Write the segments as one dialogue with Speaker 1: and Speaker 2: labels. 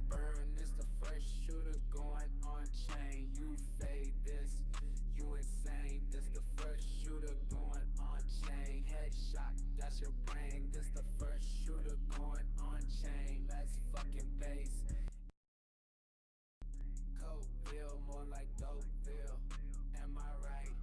Speaker 1: Burn, this the first shooter going on chain. You fade this, you insane. This the first shooter going on chain. Headshot, that's your brain. This the first shooter going on chain. Let's fucking base. Copeville, more like Dopeville. Am I right?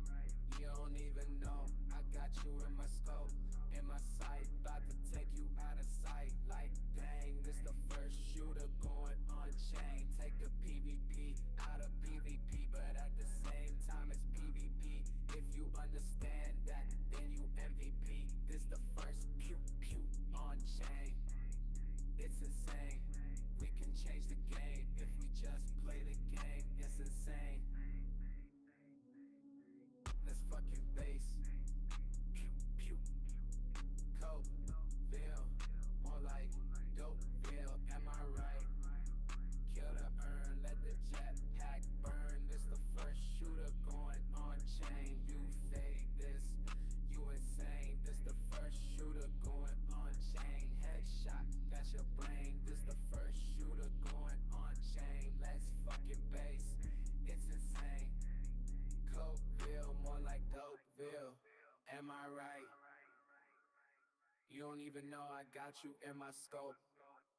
Speaker 1: You don't even know. I got you in my scope, in my sight. About to take you out of sight. Like dang, this the first shooter going on chain. Take the PvP out of PvP, but at the same time it's PvP. If you understand that, then you MVP. This the first pew pew on chain. It's insane. We can change the game if we just play the game. It's insane. Let's fucking base. Pew pew. Copeville, more like Dopeville. Am I right? Kill the urn, let the jetpack burn. This the first shooter going on chain. You fade this, you insane. This the first shooter going on chain. Headshot, that's your brain. This the first shooter going on chain. Let's fucking base. It's insane. Copeville, more like Dopeville. Am I right? You don't even know I got you in my scope,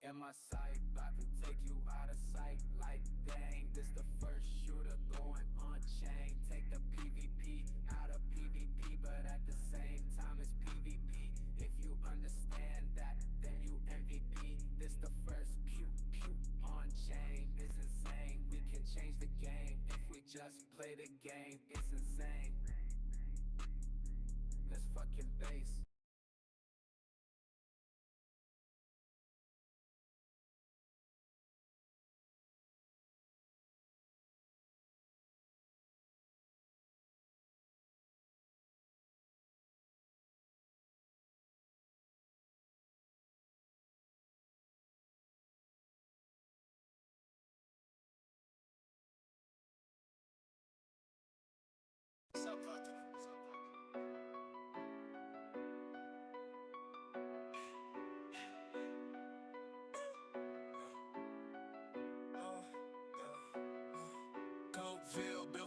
Speaker 1: in my sight. About to take you out of sight. Like dang, this the first shooter going on chain. Take the PvP out of PvP, but at the same time it's PvP. If you understand that, then you MVP. This the first pew pew on chain. It's insane. We can change the game if we just play the game. It's insane. Let's fucking base.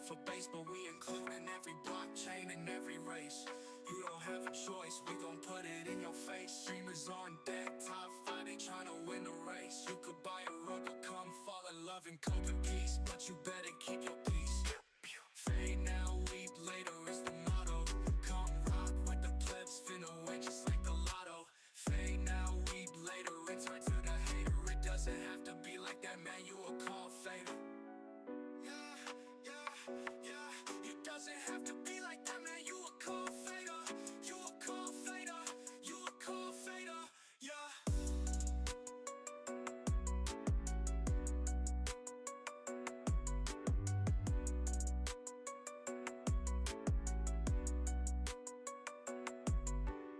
Speaker 1: for base, but we including every blockchain and every race. You don't have a choice, we gon' put it in your face. Streamers on deck, top 5, they tryna win the race. You could buy a rug or come fall in love and cope in peace, but you better keep your peace. Fade now, weep later is the motto. Come rock with the plebs, finna win just like the lotto. Fade now, weep later, return to the hater. It doesn't have to be like that, man, you a call fader. Yeah, yeah, yeah. It doesn't have to be like that, man, you a call fader. You a call fader, you a call fader, yeah.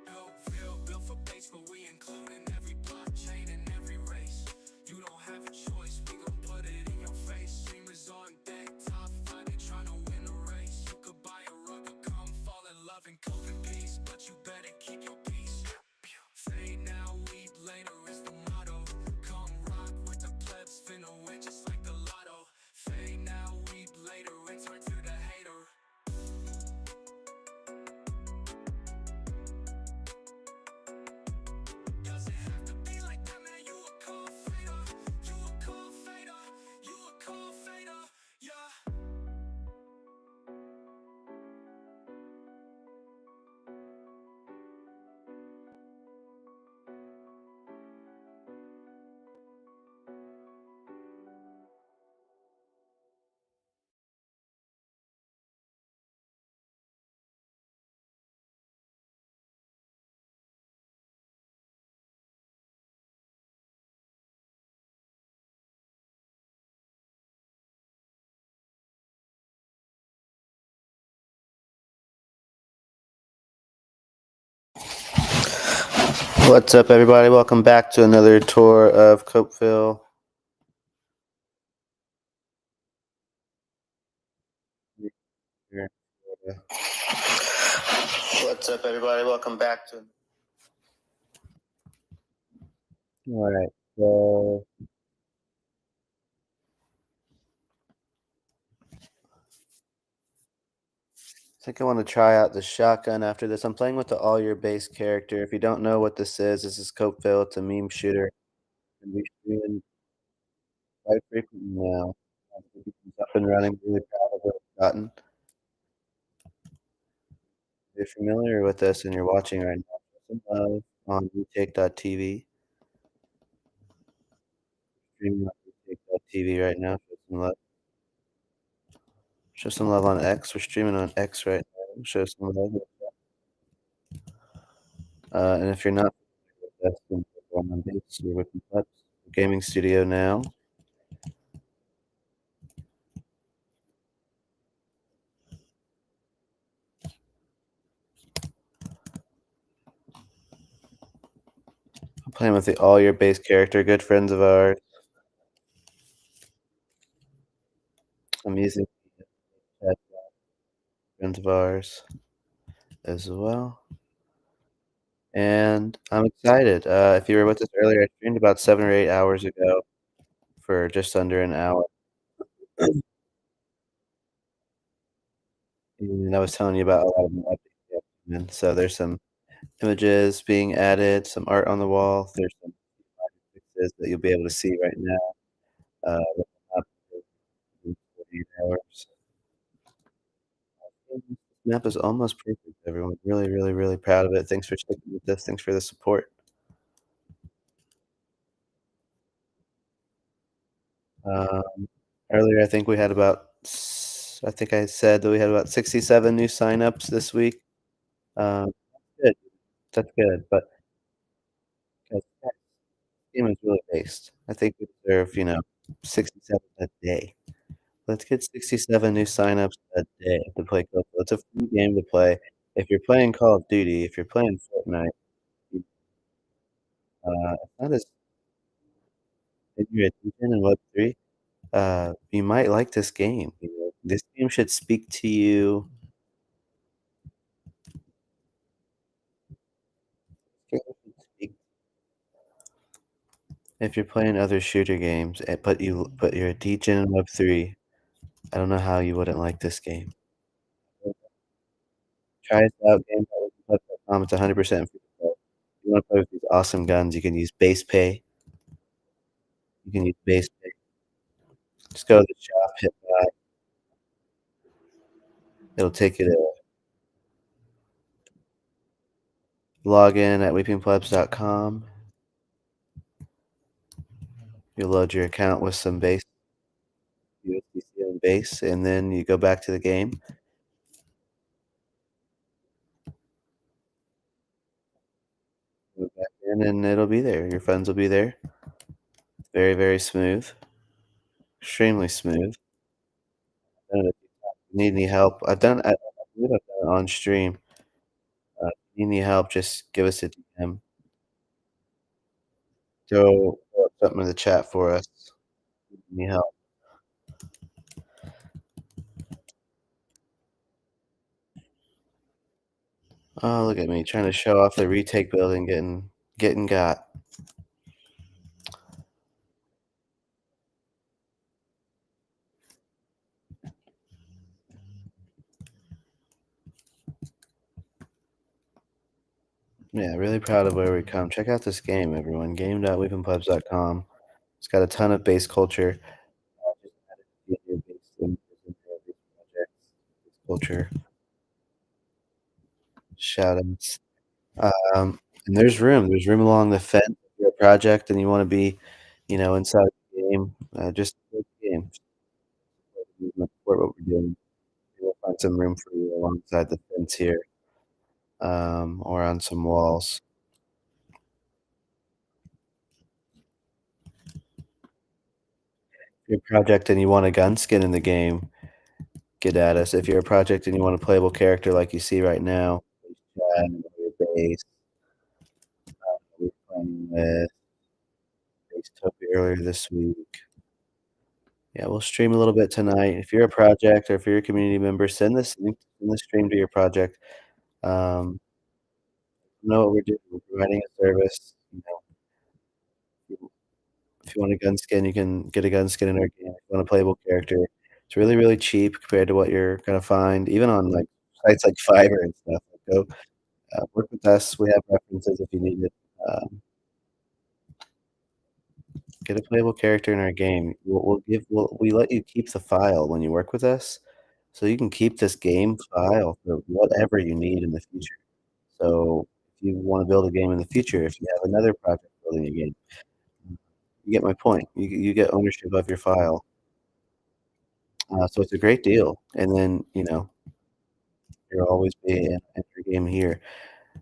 Speaker 1: Copeville, built for base, but we including every blockchain and every race. You don't have a choice, we gon' put it in your face. Streamers on deck, top 5, they tryna win the race. You could buy a rug or come fall in love and cope in peace, but you better keep your peace. Fade now, weep later is the motto. Come rock with the plebs, finna win just like the lotto. Fade now, weep later, return to the hater. Doesn't have to be like that, man, you a call fader. You a call fader, you a call fader, yeah.
Speaker 2: What's up, everybody? Welcome back to another tour of Copeville. What's up, everybody? Welcome back to. All right. So I think I want to try out the shotgun after this. I'm playing with the all your base character. If you don't know what this is Copeville. It's a meme shooter. And we stream quite frequently now. It's up and running. Really proud of what it's gotten. If you're familiar with this and you're watching right now, show some love on retake.tv. Streaming on retake.tv right now. Show some love. Show some love on X. We're streaming on X right now. Show some love. And if you're not with us, then go on base. We're with the gaming studio now. I'm playing with the all your base character, good friends of ours. I'm using friends of ours as well. And I'm excited. If you were with us earlier, I streamed about 7 or 8 hours ago for just under an hour. And I was telling you about a lot of the updates. And so there's some images being added, some art on the wall. There's some fixes that you'll be able to see right now. In 48 hours. This map is almost perfect, everyone. Really, really, really proud of it. Thanks for sticking with this. Thanks for the support. Earlier, I think we had I think I said that we had about 67 new signups this week. Good. That's good. But this game is really based. I think we deserve, 67 a day. Let's get 67 new signups a day to play Call. It's a free game to play. If you're playing Call of Duty, if you're playing Fortnite, it's not as if you're a DJ in Web3, you might like this game. This game should speak to you. If you're playing other shooter games, but you're a DJ in Web3, I don't know how you wouldn't like this game. Try it out, game.weaponpubs.com, it's 100% free to play. If you wanna play with these awesome guns, you can use base pay. You can use base pay. Just go to the shop, hit buy, it'll take you to log in at weaponpubs.com. You load your account with some base, USDC on base, and then you go back to the game, go back in, and it'll be there. Your funds will be there. Very, very smooth, extremely smooth. Done it a few times. If you need any help, I believe I've done it on stream. If you need any help, just give us a DM. Throw up something in the chat for us. Need help. Oh, look at me trying to show off the retake building, getting got. Yeah, really proud of where we come. Check out this game, everyone. Game.weaponpubs.com. It's got a ton of base culture. Just added a few new base images in there, base projects, base culture, shoutouts. And there's room. There's room along the fence. If you're a project and you want to be, inside the game, just play the game. Support what we're doing. We'll find some room for you alongside the fence here, or on some walls. If you're a project and you want a gun skin in the game, get at us. If you're a project and you want a playable character like you see right now, Chad, your base, we're playing with Base Topi earlier this week. Yeah, we'll stream a little bit tonight. If you're a project or if you're a community member, send this link, send this stream to your project. Um, know what we're doing. We're providing a service. If you want a gun skin, you can get a gun skin in our game. If you want a playable character, it's really, really cheap compared to what you're gonna find, even on like sites like Fiverr and stuff. Go work with us. We have references if you need it. Um, get a playable character in our game. We let you keep the file when you work with us, so you can keep this game file for whatever you need in the future. So if you want to build a game in the future, if you have another project building a game, you get my point. You get ownership of your file. So it's a great deal. And then you'll always be in your game here.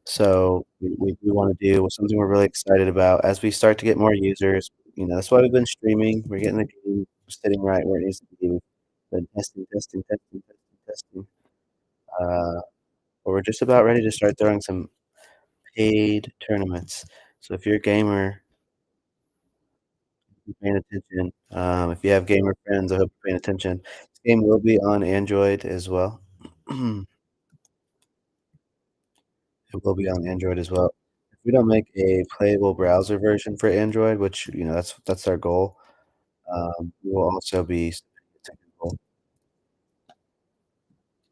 Speaker 2: So we do want to do something we're really excited about as we start to get more users. That's why we've been streaming. We're getting the game sitting right where it needs to be. We've been testing, testing, testing, testing, testing. Uh, but we're just about ready to start throwing some paid tournaments. So if you're a gamer, be paying attention. If you have gamer friends, I hope you're paying attention. This game will be on Android as well. It will be on Android as well. If we don't make a playable browser version for Android, which, that's our goal, we will also be submitting it technical to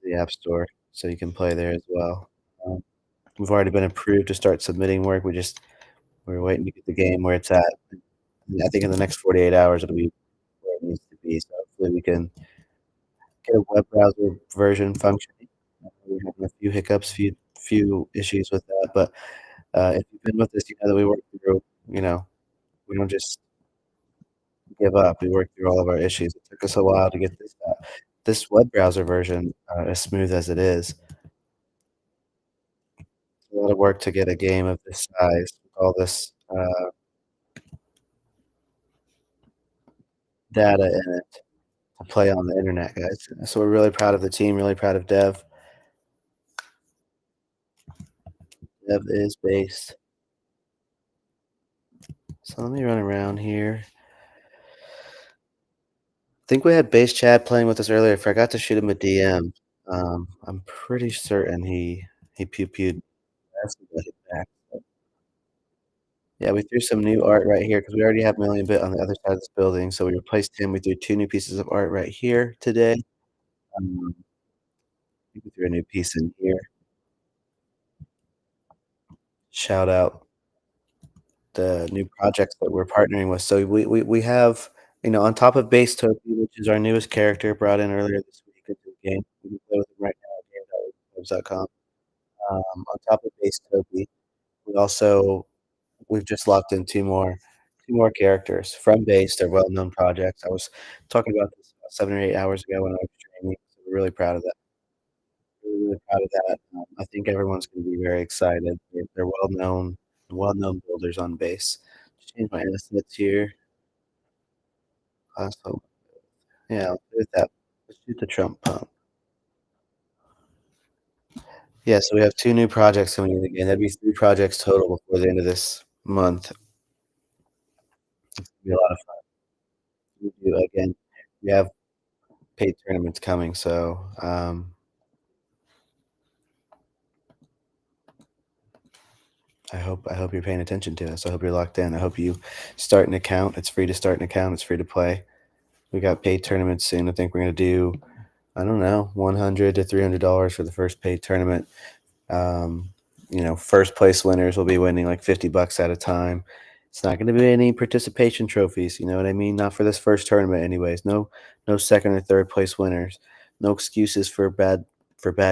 Speaker 2: the App Store, so you can play there as well. Um, we've already been approved to start submitting work. We're waiting to get the game where it's at. I think in the next 48 hours, it'll be where it needs to be, so hopefully we can get a web browser version functioning. We're having a few hiccups, few issues with that, but, if you've been with us, you know that we work through, we don't just give up. We work through all of our issues. It took us a while to get this web browser version, as smooth as it is. It's a lot of work to get a game of this size with all this, data in it to play on the internet, guys. So we're really proud of the team, really proud of Dev. Dev is based. So let me run around here. I think we had Base Chad playing with us earlier. I forgot to shoot him a DM. I'm pretty certain he pew-pewed. Back. Yeah, we threw some new art right here because we already have Million Bit on the other side of this building, so we replaced him. We threw 2 new pieces of art right here today. I think we threw a new piece in here. Shout out the new projects that we're partnering with. So we have, on top of Base Topi, which is our newest character brought in earlier this week into the game. You can play with him right now at game.com. On top of Base Topi, we also we've just locked in 2 more characters from Base. They're well-known projects. I was talking about this about 7 or 8 hours ago when I was streaming, so we're really proud of that. Really, really proud of that. I think everyone's gonna be very excited. They're well-known builders on Base. Just change my assets here. So yeah, let's do that. Let's shoot the Trump pump. Yeah, so we have 2 new projects coming in again. That'd be 3 projects total before the end of this month. It'll be a lot of fun. We do again, we have paid tournaments coming, so, I hope you're paying attention to this. I hope you're locked in. I hope you start an account. It's free to start an account. It's free to play. We got paid tournaments soon. I think we're gonna do, I don't know, $100 to $300 for the first paid tournament. Um, first place winners will be winning like $50 at a time. It's not gonna be any participation trophies, you know what I mean? Not for this first tournament anyways. No second or third place winners. No excuses for bad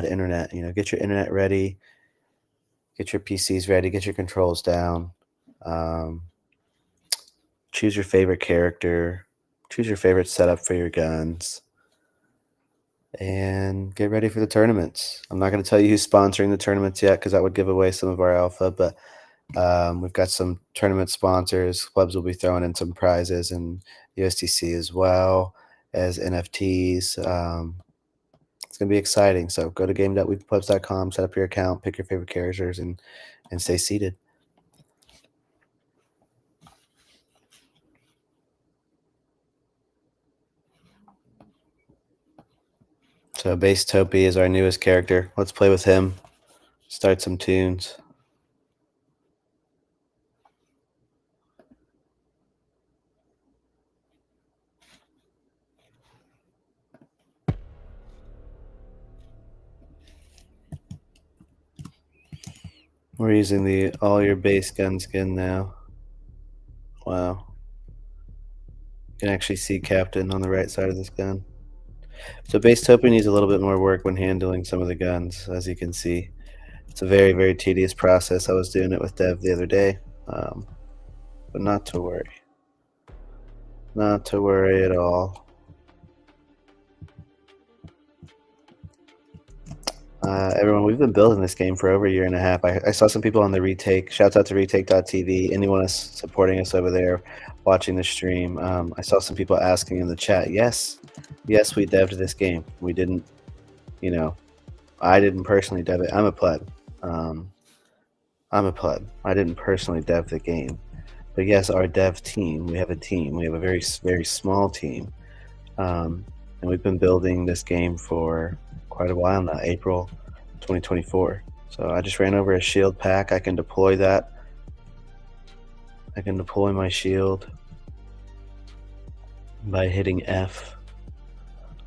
Speaker 2: internet. Get your internet ready, get your PCs ready, get your controls down. Um, choose your favorite character, choose your favorite setup for your guns, and get ready for the tournaments. I'm not going to tell you who's sponsoring the tournaments yet because that would give away some of our alpha, but we've got some tournament sponsors. Clubs will be throwing in some prizes and USDC as well as NFTs. It's going to be exciting. So go to game.weebclubs.com, set up your account, pick your favorite characters, and stay seated. So Base Topi is our newest character. Let's play with him. Start some tunes. We're using the all your base gun skin now. Wow. You can actually see Captain on the right side of this gun. So Base Topi needs a little bit more work when handling some of the guns, as you can see. It's a very, very tedious process. I was doing it with Dev the other day, but not to worry. Not to worry at all. Everyone, we've been building this game for over a year and a half. I saw some people on the retake. Shouts out to retake.tv. Anyone else supporting us over there watching the stream. I saw some people asking in the chat. Yes, we devved this game. We didn't, I didn't personally dev it. I'm a pleb. I didn't personally dev the game. But yes, our dev team, we have a team. We have a very, very small team. And we've been building this game for quite a while now, April 2024. So I just ran over a shield pack. I can deploy that. I can deploy my shield by hitting F.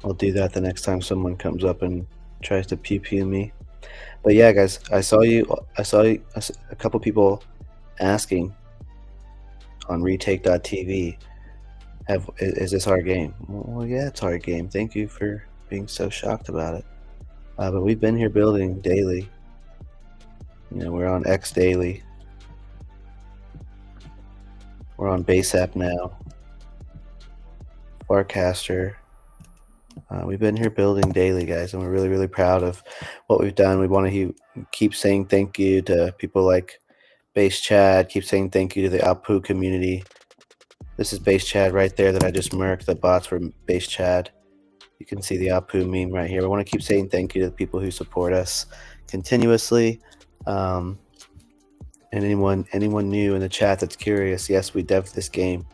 Speaker 2: I'll do that the next time someone comes up and tries to pew pew me. But yeah, guys, I saw a couple people asking on retake.tv, is this our game? Well, yeah, it's our game. Thank you for being so shocked about it. But we've been here building daily. We're on X daily. We're on Base app now. Farcaster. We've been here building daily, guys, and we're really, really proud of what we've done. We want to keep saying thank you to people like Base Chad. Keep saying thank you to the Apu community. This is Base Chad right there that I just murked. The bots were Base Chad. You can see the Apu meme right here. We want to keep saying thank you to the people who support us continuously. And anyone new in the chat that's curious, yes, we devved this game.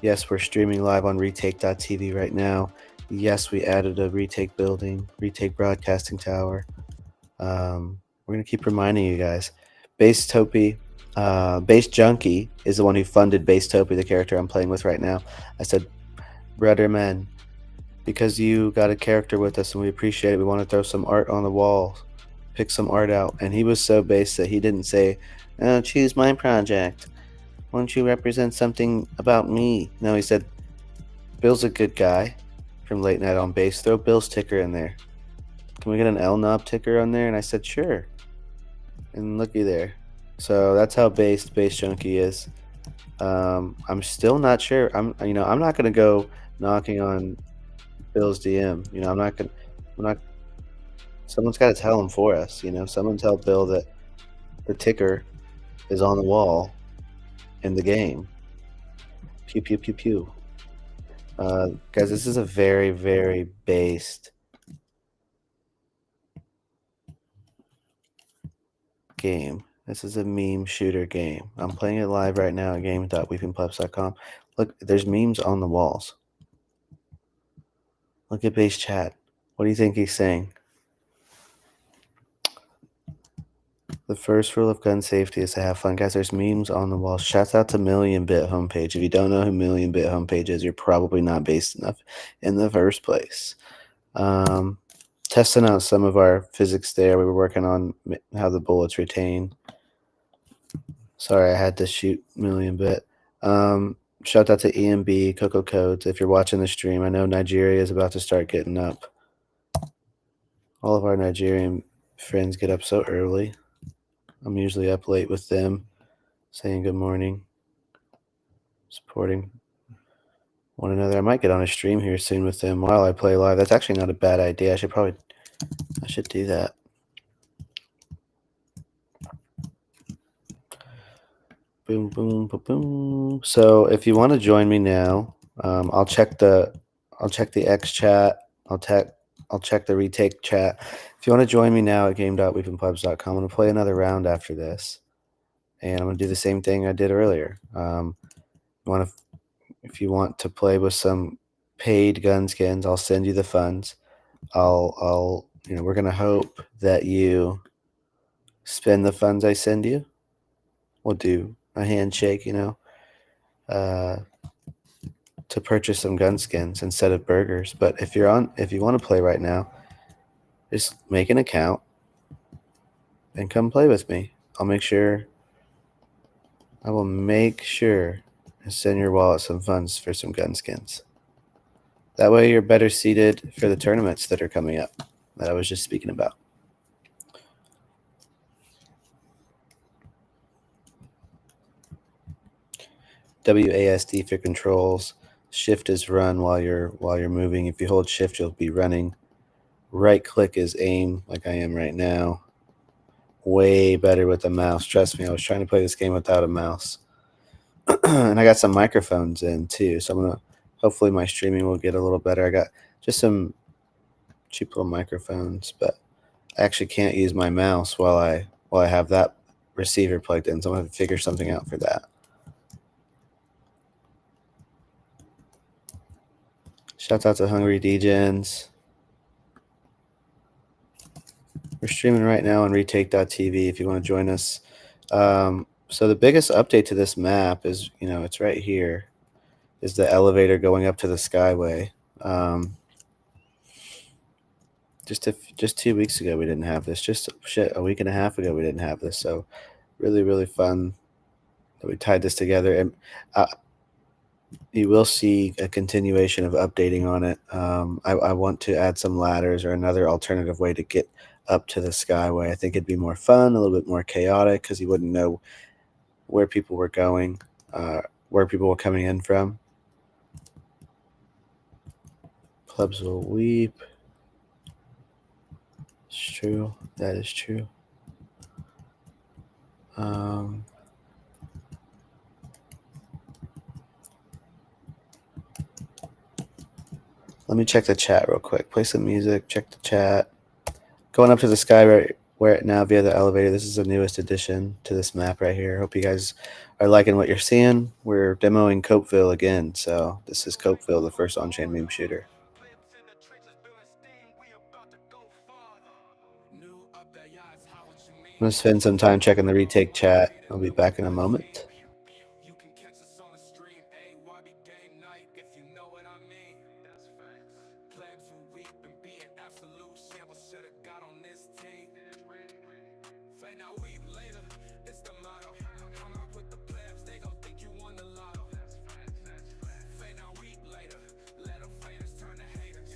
Speaker 2: Yes, we're streaming live on retake.tv right now. Yes, we added a retake building, retake broadcasting tower. We're going to keep reminding you guys. Base Topi Base Junkie is the one who funded Base Topi, the character I'm playing with right now. I said, brother man, because you got a character with us and we appreciate it, we want to throw some art on the wall, pick some art out. And he was so base that he didn't say, oh, choose my project. Won't you represent something about me? No, he said, Bill's a good guy from Late Night on Base. Throw Bill's ticker in there. Can we get an L knob ticker on there? And I said, sure. And looky there. So that's how Base Junkie is. I'm still not sure. I'm not gonna go knocking on Bill's DM. I'm not. Someone's got to tell him for us. Someone tell Bill that the ticker is on the wall in the game. Pew pew pew pew. Guys, this is a very, very based game. This is a meme shooter game. I'm playing it live right now at game.weepingplebs.com. Look, there's memes on the walls. Look at base chat. What do you think he's saying? The first rule of gun safety is to have fun. Guys, there's memes on the wall. Shouts out to Million Bit Homepage. If you don't know who Million Bit Homepage is, you're probably not based enough in the first place. Testing out some of our physics there. We were working on how the bullets retain. Sorry, I had to shoot Million Bit. Shout out to EMB, Coco Codes. If you're watching the stream, I know Nigeria is about to start getting up. All of our Nigerian friends get up so early. I'm usually up late with them, saying good morning, supporting one another. I might get on a stream here soon with them while I play live. That's actually not a bad idea. I should do that. Boom, boom, boom, boom. So if you want to join me now, I'll check the X chat. I'll check the retake chat. If you want to join me now at game.weepingplebs.com, I'm going to play another round after this. And I'm going to do the same thing I did earlier. If you want to play with some paid gun skins, I'll send you the funds. We're going to hope that you spend the funds I send you. We'll do a handshake, to purchase some gun skins instead of burgers. But if you want to play right now, just make an account and come play with me. I will make sure to send your wallet some funds for some gun skins. That way you're better seated for the tournaments that are coming up that I was just speaking about. WASD for controls. Shift is run while you're moving. If you hold shift, you'll be running. Right click is aim, like I am right now. Way better with the mouse. Trust me, I was trying to play this game without a mouse. And I got some microphones in too, so hopefully my streaming will get a little better. I got just some cheap little microphones, but I actually can't use my mouse while I have that receiver plugged in, so I'm gonna have to figure something out for that. Shout out to Hungry DJs. We're streaming right now on retake.tv if you want to join us. So the biggest update to this map is, it's right here, is the elevator going up to the Skyway. Just 2 weeks ago we didn't have this. Just a week and a half ago we didn't have this. So really, really fun that we tied this together. And you will see a continuation of updating on it. I want to add some ladders or another alternative way to get up to the Skyway. I think it'd be more fun, a little bit more chaotic, because you wouldn't know where people were going, where people were coming in from. Plebs will weep. It's true. That is true. Let me check the chat real quick. Play some music, check the chat. Going up to the Skyway right now via the elevator. This is the newest addition to this map right here. Hope you guys are liking what you're seeing. We're demoing Copeville again. So this is Copeville, the first Onchain meme shooter. gonna spend some time checking the retake chat. I'll be back in a moment.
Speaker 1: You can catch us on the stream, AYB game night, if you know what I mean. That's facts. Plebs who weep and be an absolute shamble should've got on this team. Fade now weep later, it's the motto. Come out with the plebs, they gon' think you won the lotto. Fade now weep later, let them faders turn to haters.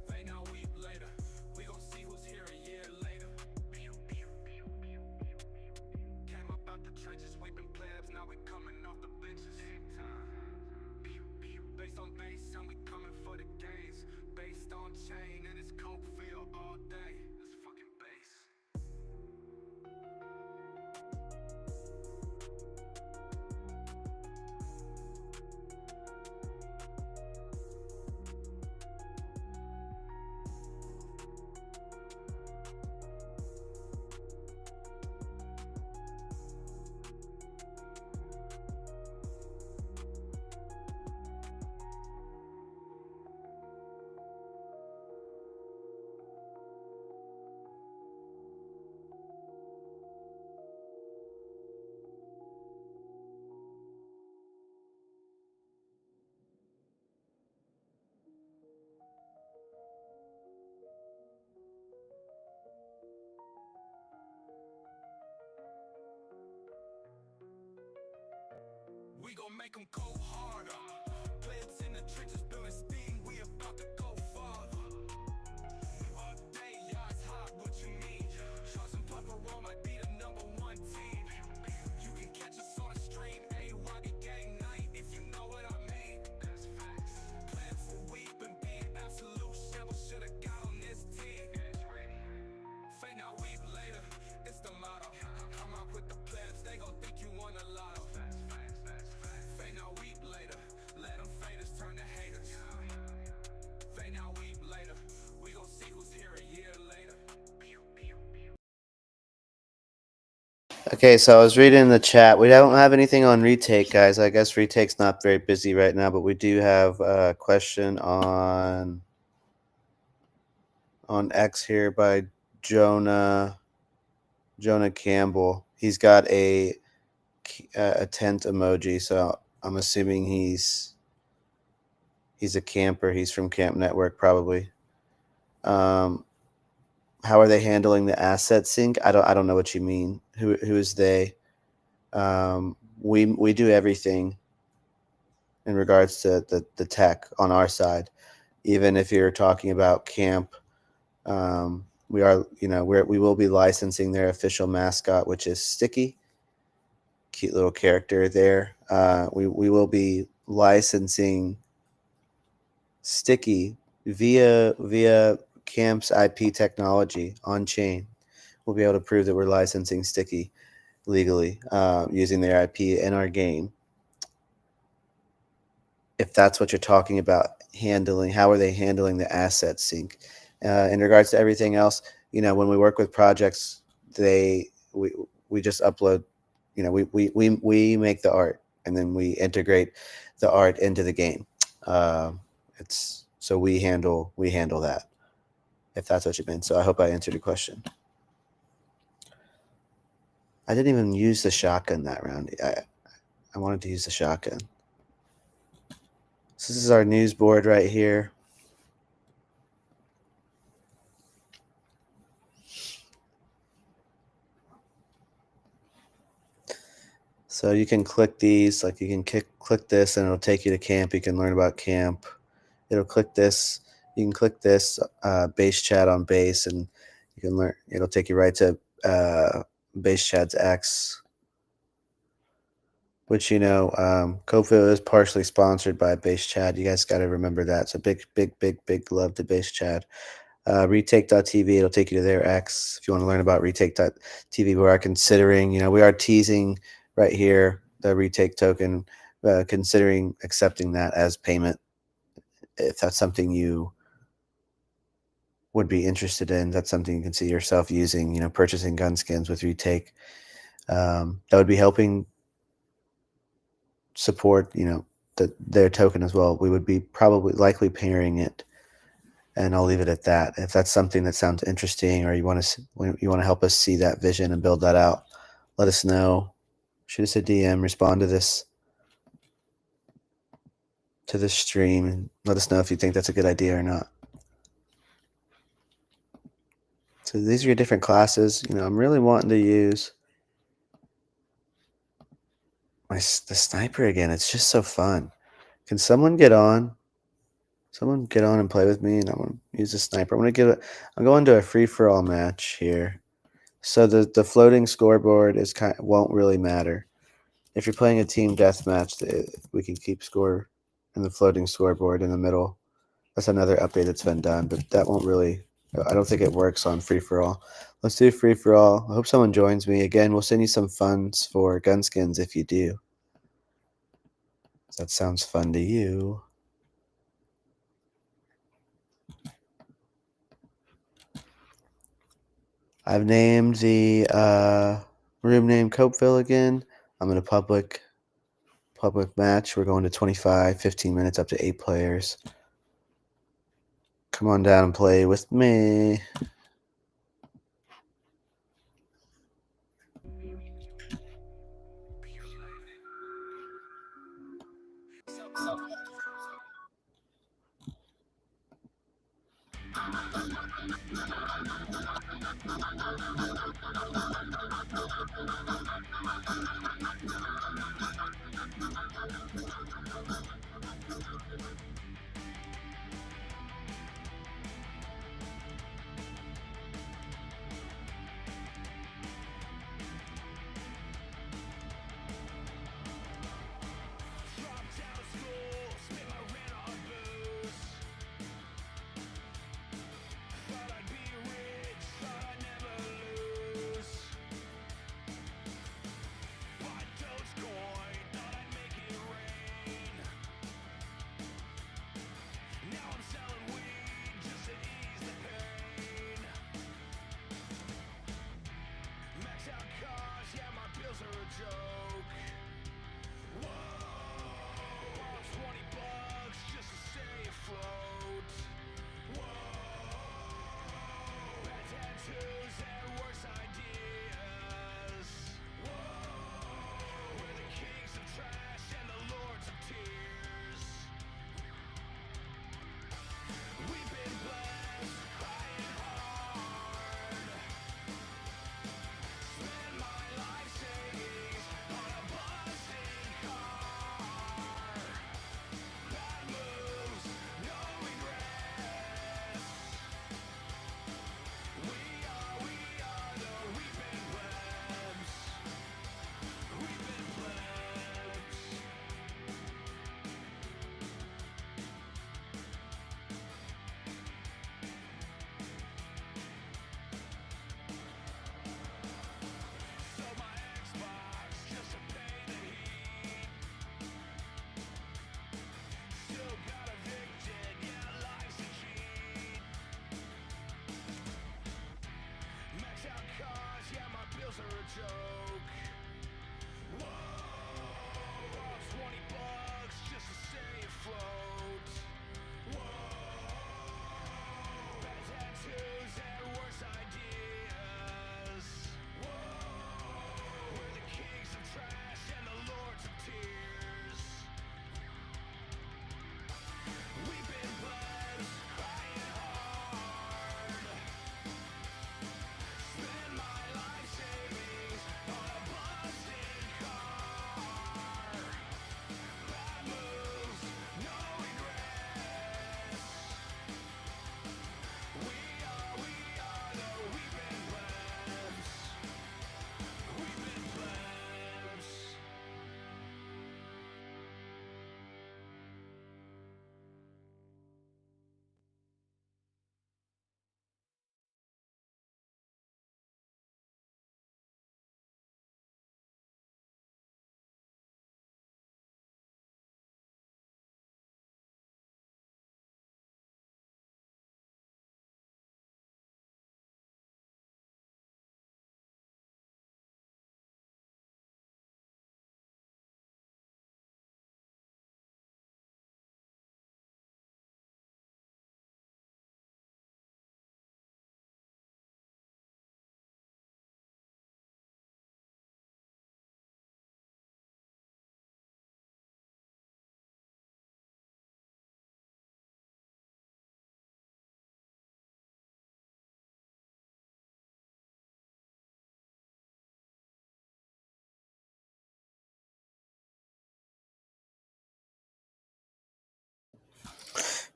Speaker 1: Fade now weep later, we gon' see who's here a year later. Came up out the trenches, weeping plebs, now we coming off the benches. Based on base, and we coming for the gains. Based on chain, and it's Copeville all day. That's fucking base. We gon' make them go harder. Plebs in the trenches building steam, we about to go farther. All day, yards hot, what you mean? Charles and Papa Roll might be the #1 team. You can catch us on the stream, AYB gang night, if you know what I mean. That's facts. Plebs will weep and be an absolute shamble should've got on this team. Fade now weep later, it's the motto. Come out with the plebs, they gon' think you won the lotto. Fade now weep later, let them faders turn to haters. Fade now weep later, we gon' see who's here a year later.
Speaker 2: Okay, so I was reading the chat. We don't have anything on retake, guys. I guess retake's not very busy right now, but we do have a question on X here by Jonah Campbell. He's got a tent emoji, so I'm assuming he's a camper. He's from Camp Network, probably. How are they handling the asset sync? I don't know what you mean. Who is they? We do everything in regards to the tech on our side. Even if you're talking about camp, we are, we will be licensing their official mascot, which is Sticky. Cute little character there. We will be licensing Sticky via Camp's IP technology Onchain. We'll be able to prove that we're licensing Sticky legally using their IP in our game. If that's what you're talking about, how are they handling the asset sync? In regards to everything else, when we work with projects, we just upload. We make the art and then we integrate the art into the game. So we handle that, if that's what you meant. So I hope I answered your question. I didn't even use the shotgun that round. I wanted to use the shotgun. So this is our news board right here. So you can click these, like you can click this and it'll take you to camp. You can learn about camp. It'll click this. You can click this base chat on base and you can learn. It'll take you right to base chat's X, which, Copeville is partially sponsored by base chat. You guys got to remember that. So big love to base chat. Retake.tv, it'll take you to their X if you want to learn about retake.tv. We are considering, we are teasing right here the retake token, considering accepting that as payment. If that's something you would be interested in, that's something you can see yourself using, purchasing gun skins with retake. That would be helping support, their token as well. We would be likely pairing it and I'll leave it at that. If that's something that sounds interesting, or you want to help us see that vision and build that out, let us know. Shoot us a DM, respond to this stream, and let us know if you think that's a good idea or not. So these are your different classes. I'm really wanting to use the sniper again. It's just so fun. Can someone get on? Someone get on and play with me, and I want to use the sniper. I'm going to a free for all match here. So the floating scoreboard won't really matter. If you're playing a team deathmatch, we can keep score in the floating scoreboard in the middle. That's another update that's been done, but that won't really. I don't think it works on free for all. Let's do free for all. I hope someone joins me again. We'll send you some funds for gun skins if you do. That sounds fun to you. I've named the room name Copeville again. I'm in a public match. We're going to 25, 15 minutes, up to 8 players. Come on down and play with me.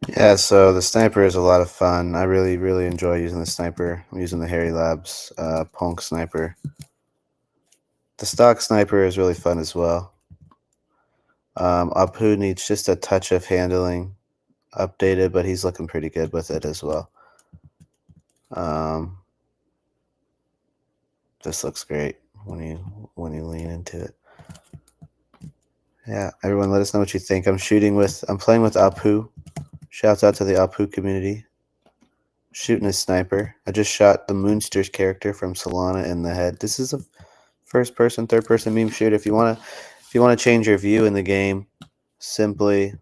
Speaker 2: Yeah, so the sniper is a lot of fun. I really, really enjoy using the sniper. I'm using the Harry Labs Punk sniper. The stock sniper is really fun as well. Apu needs just a touch of handling updated, but he's looking pretty good with it as well. This looks great when you lean into it. Yeah, everyone, let us know what you think. I'm playing with Apu. Shouts out to the Apu community. Shooting a sniper. I just shot the Moonsters character from Solana in the head. This is a first person, third person meme shooter. If you wanna change your view in the game, simply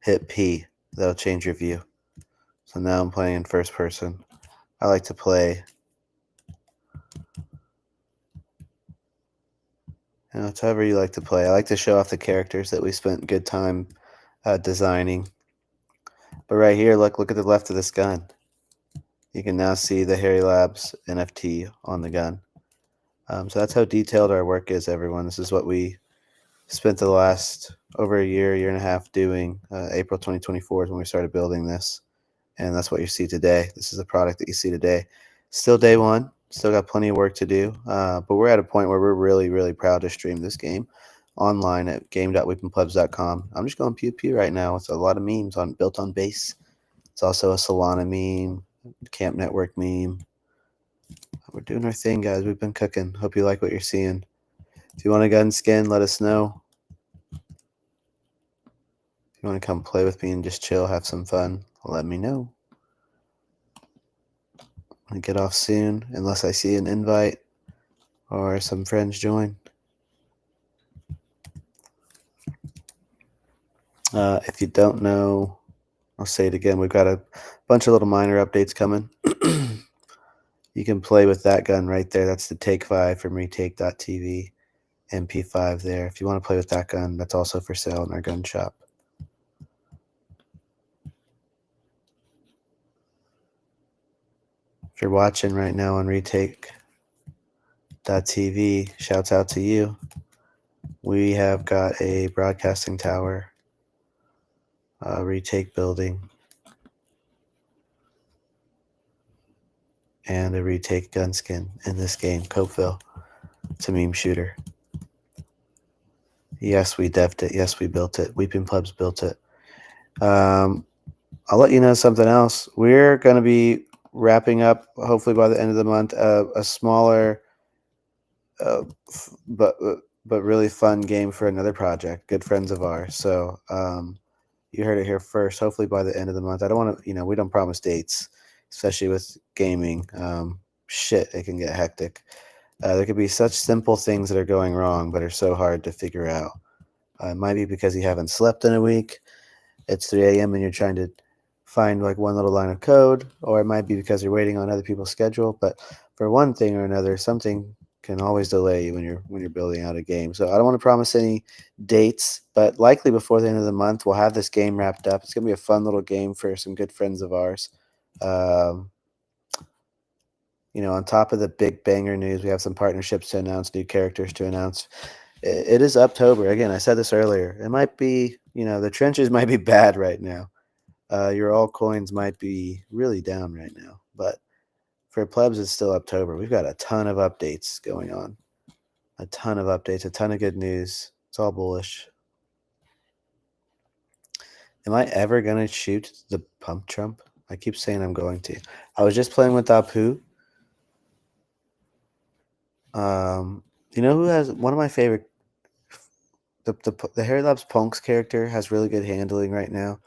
Speaker 2: hit P. That'll change your view. So now I'm playing in first person. I like to play. It's however you like to play. I like to show off the characters that we spent good time designing. But right here, look at the left of this gun. You can now see the Harry Labs NFT on the gun. So that's how detailed our work is, everyone. This is what we spent the last over a year and a half doing. April 2024 is when we started building this. And that's what you see today. This is the product that you see today. Still day one. Still got plenty of work to do. But we're at a point where we're really, really proud to stream this game online at game.weepenplebs.com. I'm just going pew pew right now. It's a lot of memes built on base. It's also a Solana meme, Camp Network meme. We're doing our thing, guys. We've been cooking. Hope you like what you're seeing. If you want a gun skin, let us know. If you want to come play with me and just chill, have some fun, let me know. I get off soon, unless I see an invite or some friends join. If you don't know, I'll say it again. We've got a bunch of little minor updates coming. You can play with that gun right there. That's the Take 5 from retake.tv. MP5 there. If you want to play with that gun, that's also for sale in our gun shop. If you're watching right now on retake.tv, shouts out to you. We have got a broadcasting tower, a retake building, and a retake gun skin in this game, Copeville. It's a meme shooter. Yes, we devved it. Yes, we built it. Weeping Plebs built it. I'll let you know something else. We're going to be wrapping up, hopefully by the end of the month, a smaller but really fun game for another project, good friends of ours. So you heard it here first. Hopefully by the end of the month. I don't want to, we don't promise dates, especially with gaming. It can get hectic. There could be such simple things that are going wrong, but are so hard to figure out. It might be because you haven't slept in a week. It's 3 a.m. and you're trying to find like one little line of code, or it might be because you're waiting on other people's schedule. But for one thing or another, something can always delay you when you're building out a game. So I don't want to promise any dates, but likely before the end of the month, we'll have this game wrapped up. It's gonna be a fun little game for some good friends of ours. On top of the big banger news, we have some partnerships to announce, new characters to announce. It is October. Again, I said this earlier. It might be, the trenches might be bad right now. Your altcoins might be really down right now. But for plebs, it's still October. We've got a ton of updates going on. A ton of updates, a ton of good news. It's all bullish. Am I ever going to shoot the pump trump? I keep saying I'm going to. I was just playing with Apu. You know who has one of my favorite? The Harry Labs Punks character has really good handling right now.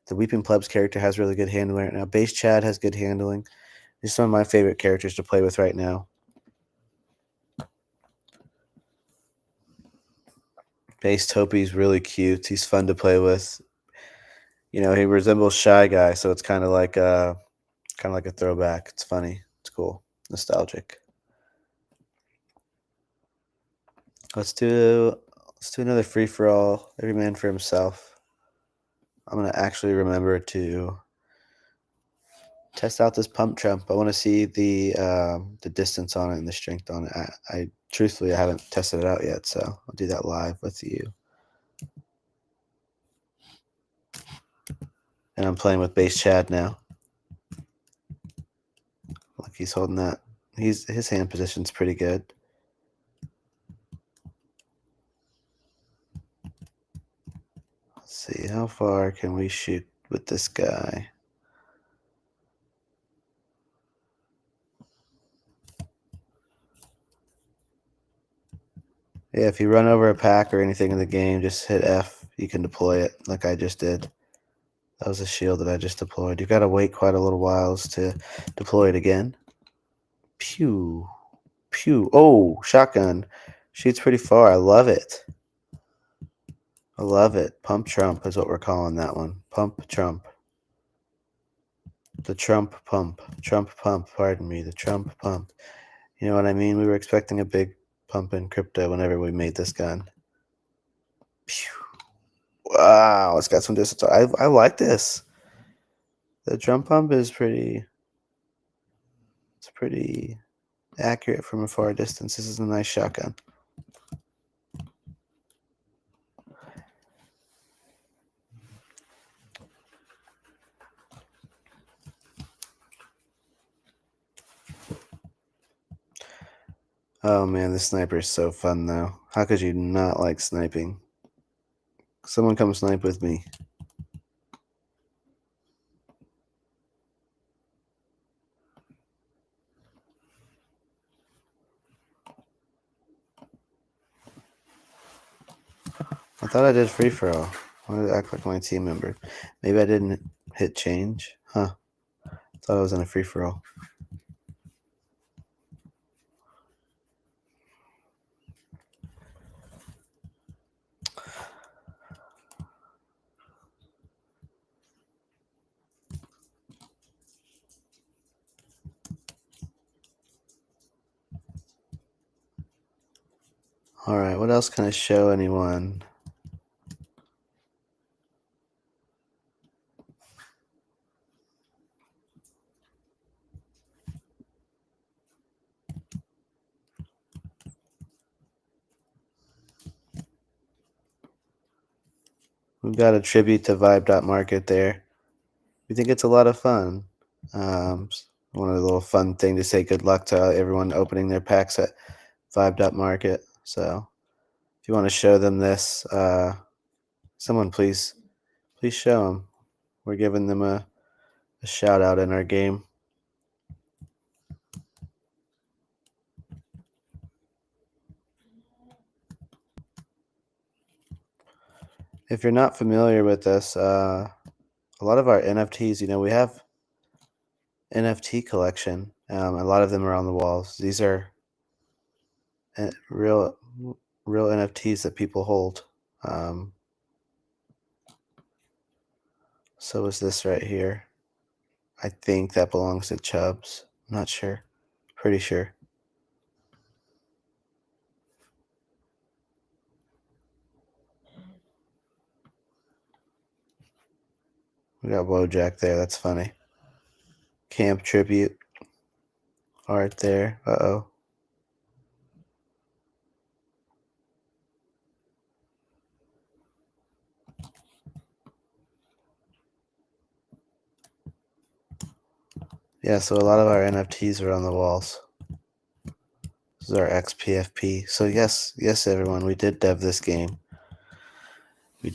Speaker 2: The Weeping Plebs character has really good handling right now. Base Chad has good handling. These are some of my favorite characters to play with right now. Base Topi's really cute. He's fun to play with. He resembles Shy Guy, so it's kind of like a throwback. It's funny. It's cool. Nostalgic. Let's do another free for all. Every man for himself. I'm gonna actually remember to test out this pump trump. I want to see the distance on it and the strength on it. I truthfully I haven't tested it out yet, so I'll do that live with you. And I'm playing with base Chad now. Like he's holding that. His hand position's pretty good. Let's see, how far can we shoot with this guy? Yeah, if you run over a pack or anything in the game, just hit F. You can deploy it like I just did. That was a shield that I just deployed. You gotta wait quite a little whiles to deploy it again. Pew. Pew. Oh, shotgun. Shoots pretty far. I love it. I love it. Pump Trump is what we're calling that one. Pump Trump. The Trump pump. Trump pump, pardon me. The Trump pump. You know what I mean? We were expecting a big pump in crypto whenever we made this gun. Pew. Wow, it's got some distance. I like this. The drum pump is pretty. It's pretty accurate from a far distance. This is a nice shotgun. Oh man, this sniper is so fun though. How could you not like sniping? Someone come snipe with me. I thought I did free for all. Why did I act like my team member? Maybe I didn't hit change. Huh. Thought I was in a free for all. Alright, what else can I show anyone? We've got a tribute to Vibe.market there. We think it's a lot of fun. One of the little fun thing to say good luck to everyone opening their packs at Vibe.market. So if you want to show them this, someone please show them. We're giving them a shout out in our game. If you're not familiar with this, a lot of our NFTs, we have NFT collection. A lot of them are on the walls. These are real NFTs that people hold. So is this right here. I think that belongs to Chubbs. I'm not sure. Pretty sure. We got Wojak there. That's funny. Camp tribute art there. Uh-oh. Yeah, so a lot of our NFTs are on the walls. This is our XPFP. So yes, everyone, we did dev this game. We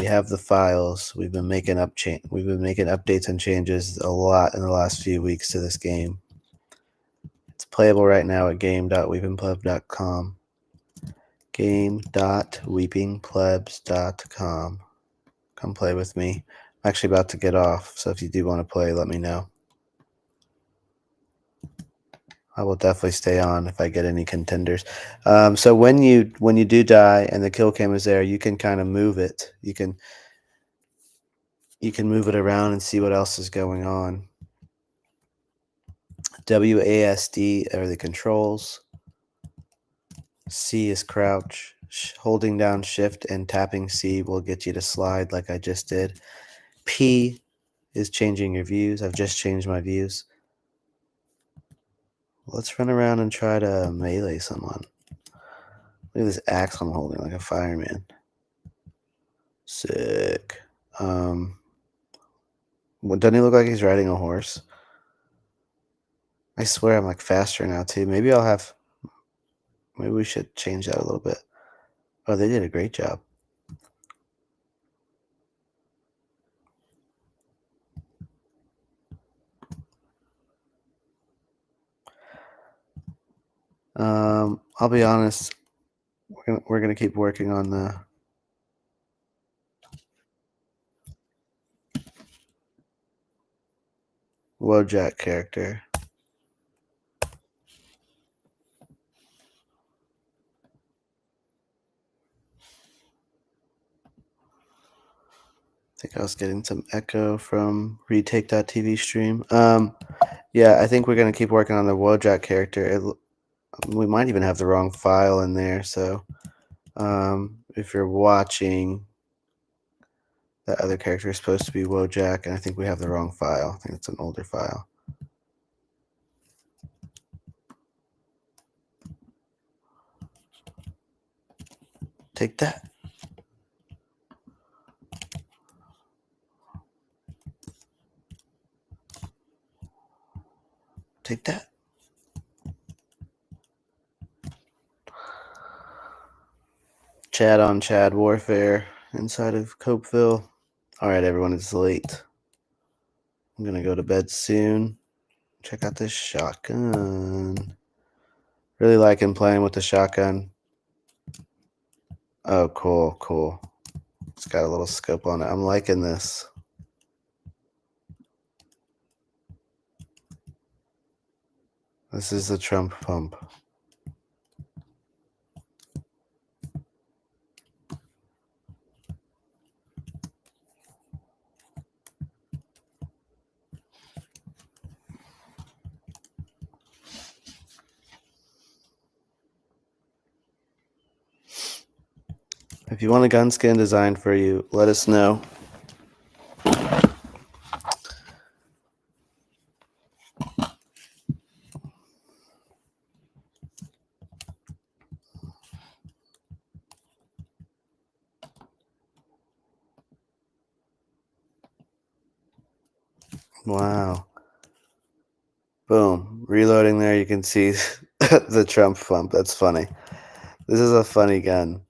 Speaker 2: have the files. We've been making updates and changes a lot in the last few weeks to this game. It's playable right now at game.weepingpleb.com. Game.weepingplebs.com. Come play with me. I'm actually about to get off, so if you do want to play, let me know. I will definitely stay on if I get any contenders. So when you do die and the kill cam is there, you can kind of move it. You can move it around and see what else is going on. WASD are the controls. C is crouch. Holding down shift and tapping C will get you to slide like I just did. P is changing your views. I've just changed my views. Let's run around and try to melee someone. Look at this axe I'm holding like a fireman. Sick. Doesn't he look like he's riding a horse? I swear I'm like faster now too. Maybe we should change that a little bit. Oh, they did a great job. I'll be honest. We're gonna keep working on the Wojak character. I think I was getting some echo from retake.tv stream. Yeah, I think we're gonna keep working on the Wojak character. We might even have the wrong file in there, so if you're watching, that other character is supposed to be Wojak, and I think we have the wrong file. I think it's an older file. Take that. Take that. Chad on Chad warfare inside of Copeville. All right, everyone, it's late. I'm gonna go to bed soon. Check out this shotgun. Really liking playing with the shotgun. Oh, cool, cool. It's got a little scope on it. I'm liking this. This is the Trump pump. If you want a gun skin designed for you, let us know. Wow. Boom. Reloading there, you can see the Trump pump. That's funny. This is a funny gun.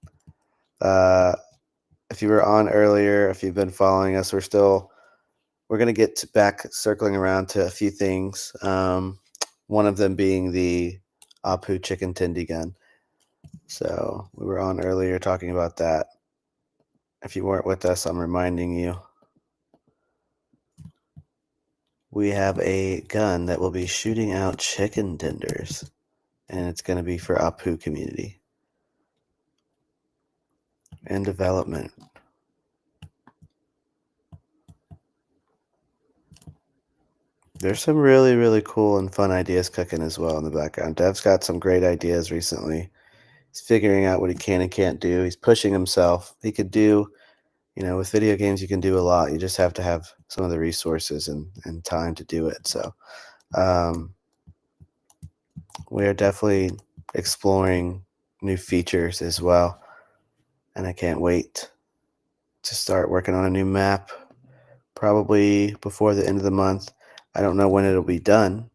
Speaker 2: If you were on earlier, if you've been following us, we're going to get back circling around to a few things. One of them being the Apu chicken tendy gun. So we were on earlier talking about that. If you weren't with us, I'm reminding you. We have a gun that will be shooting out chicken tenders, and it's going to be for Apu community and development. There's some really, really cool and fun ideas cooking as well in the background. Dev's got some great ideas recently. He's figuring out what he can and can't do. He's pushing himself. He could do, with video games, you can do a lot. You just have to have some of the resources and time to do it. So we are definitely exploring new features as well. And I can't wait to start working on a new map, probably before the end of the month. I don't know when it'll be done.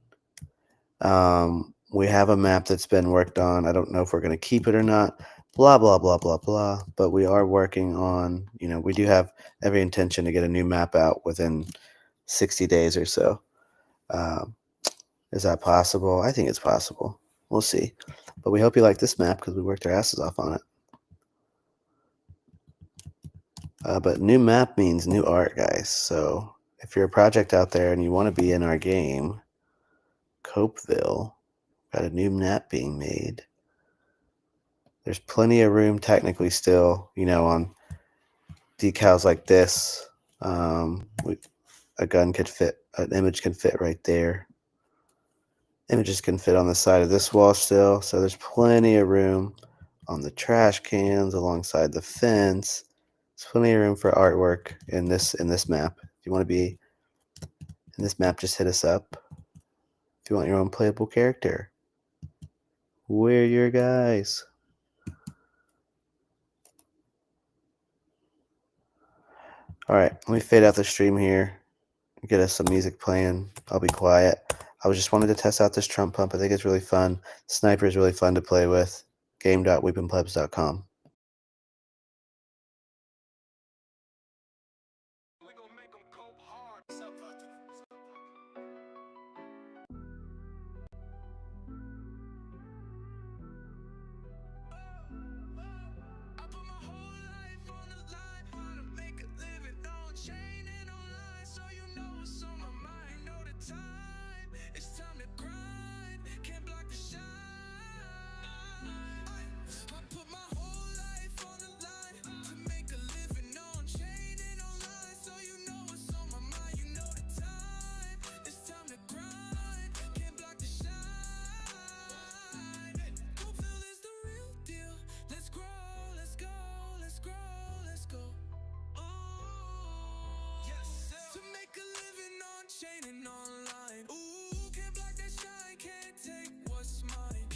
Speaker 2: We have a map that's been worked on. I don't know if we're going to keep it or not. Blah, blah, blah, blah, blah. But we are working on, we do have every intention to get a new map out within 60 days or so. Is that possible? I think it's possible. We'll see. But we hope you like this map because we worked our asses off on it. But new map means new art, guys. So if you're a project out there and you want to be in our game, Copeville, got a new map being made. There's plenty of room technically still, on decals like this. A gun could fit, an image can fit right there. Images can fit on the side of this wall still. So there's plenty of room on the trash cans alongside the fence. There's plenty of room for artwork in this map. If you want to be in this map, just hit us up. If you want your own playable character, we're your guys. All right, let me fade out the stream here. get us some music playing. I'll be quiet. I was just wanted to test out this Trump pump. I think it's really fun. Sniper is really fun to play with. Game.weeponplebs.com.
Speaker 1: I put my whole life on the line, how to make a living on-chain and online, so you know what's on my mind. Know the time, it's time to grind, can't block the shine. I put my whole life on the line, to make a living on-chain and online, so you know what's on my mind. You know the time, it's time to grind, can't block the shine. Copeville is the real deal, let's grow. Let's go, let's grow, let's go. Ooh, yes, sir. To make a living on-chain and online. Ooh, can't block that shine, can't take what's mine.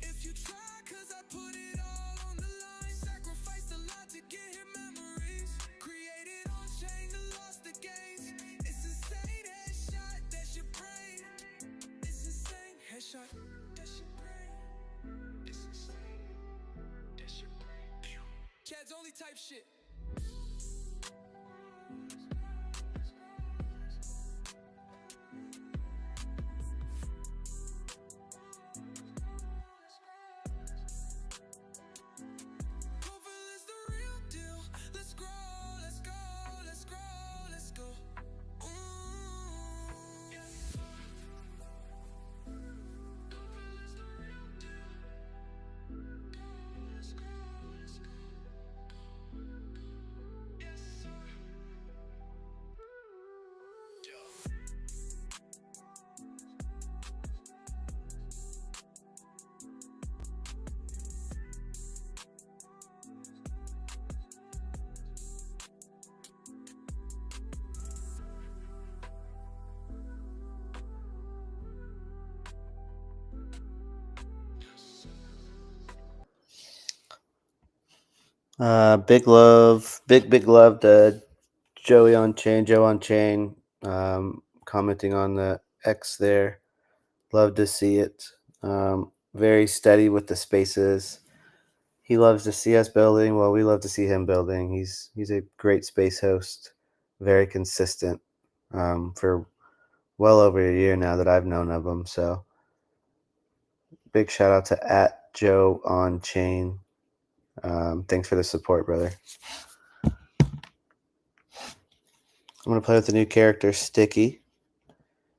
Speaker 1: If you try, cause I put it all on the line. Sacrificed a lot to get here memories. Created on-chain to lost the gains. It's insane, headshot, that's your brain. It's insane, headshot, that's your brain. It's insane, that's your brain. Chad's only type shit. Copeville is the real deal. Let's grow, let's go, let's grow, let's go. Ooh, yeah. Copeville is the real deal. Let's go, let's go. Yes, sir.
Speaker 2: Big love to Joe Onchain, commenting on the X there. Love to see it. Very steady with the spaces. He loves to see us building. Well, we love to see him building. He's a great space host. Very consistent. For well over a year now that I've known of him. So big shout out to @JoeOnChain. Thanks for the support, brother. I'm gonna play with the new character, Sticky.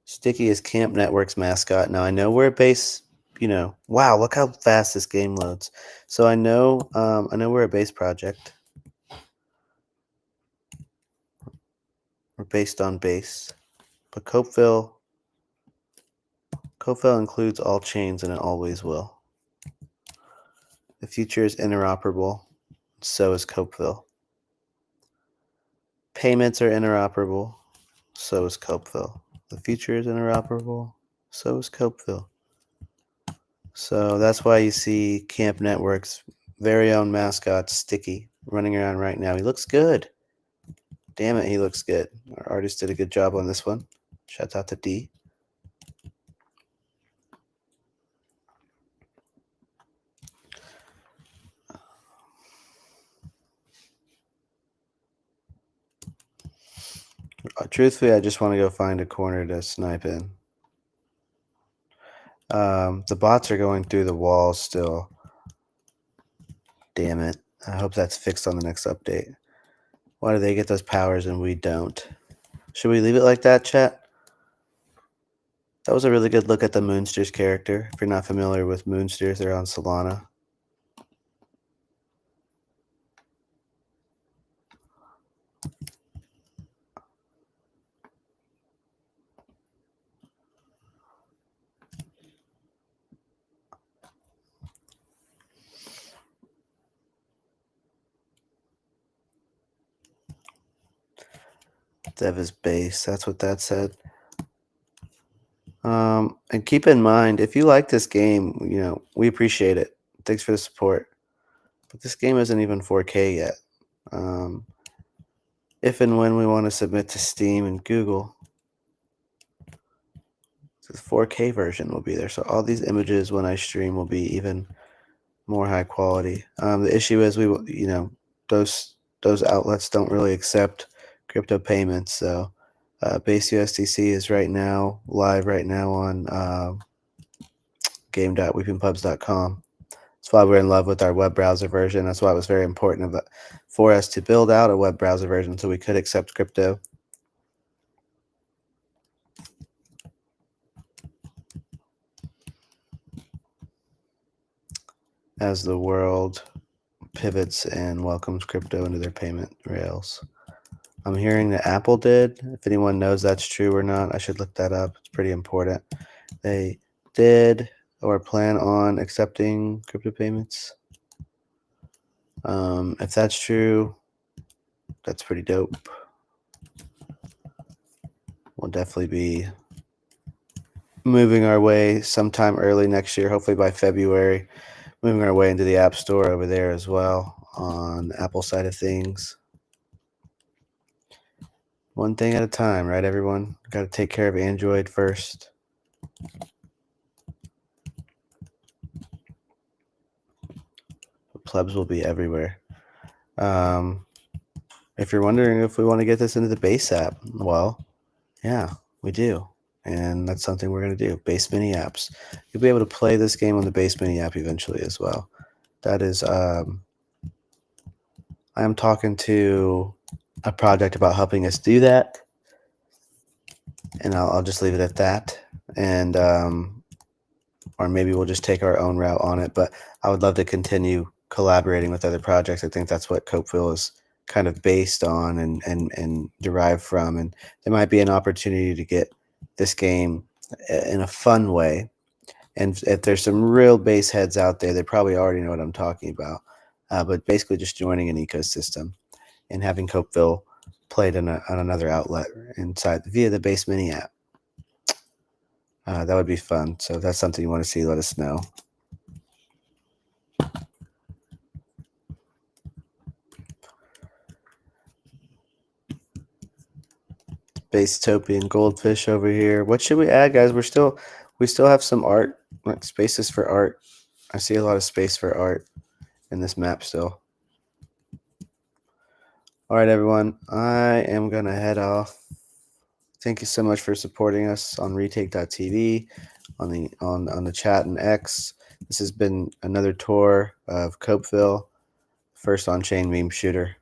Speaker 2: Sticky is Camp Network's mascot. Now I know we're a base. Wow, look how fast this game loads. So I know we're a base project. We're based on base, but Copeville includes all chains, and it always will. The future is interoperable. So is Copeville. Payments are interoperable. So is Copeville. The future is interoperable. So is Copeville. So that's why you see Camp Network's very own mascot, Sticky, running around right now. He looks good. Damn it, he looks good. Our artist did a good job on this one. Shout out to D. Truthfully, I just want to go find a corner to snipe in. The bots are going through the walls still. Damn it. I hope that's fixed on the next update. Why do they get those powers and we don't? Should we leave it like that, chat? That was a really good look at the Moonsters character. If you're not familiar with Moonsters, they're on Solana. Deva's base. That's what that said. And keep in mind, if you like this game, we appreciate it. Thanks for the support. But this game isn't even 4K yet. If and when we want to submit to Steam and Google, The 4K version will be there. So all these images when I stream will be even more high quality. The issue is those outlets don't really accept crypto payments. So Base USDC is live right now on game.weepingpubs.com. That's why we're in love with our web browser version. That's why it was very important for us to build out a web browser version so we could accept crypto. As the world pivots and welcomes crypto into their payment rails. I'm hearing that Apple did. If anyone knows that's true or not, I should look that up. It's pretty important. They did or plan on accepting crypto payments. If that's true, that's pretty dope. We'll definitely be moving our way sometime early next year, hopefully by February, moving our way into the App Store over there as well on the Apple side of things. One thing at a time, right, everyone? Got to take care of Android first. Plebs will be everywhere. If you're wondering if we want to get this into the Base app, well, yeah, we do. And that's something we're going to do. Base Mini apps. You'll be able to play this game on the Base Mini app eventually as well. That is, I am talking to a project about helping us do that. And I'll just leave it at that. And, or maybe we'll just take our own route on it. But I would love to continue collaborating with other projects. I think that's what Copeville is kind of based on and derived from. And there might be an opportunity to get this game in a fun way. And if there's some real base heads out there, they probably already know what I'm talking about. But basically just joining an ecosystem and having Copeville played on another outlet inside via the Base Mini app. That would be fun. So if that's something you want to see, let us know. Basetopian goldfish over here. What should we add, guys? We still have some art, like spaces for art. I see a lot of space for art in this map still. All right, everyone. I am gonna head off. Thank you so much for supporting us on retake.tv, on the chat and X. This has been another tour of Copeville, first on-chain meme shooter.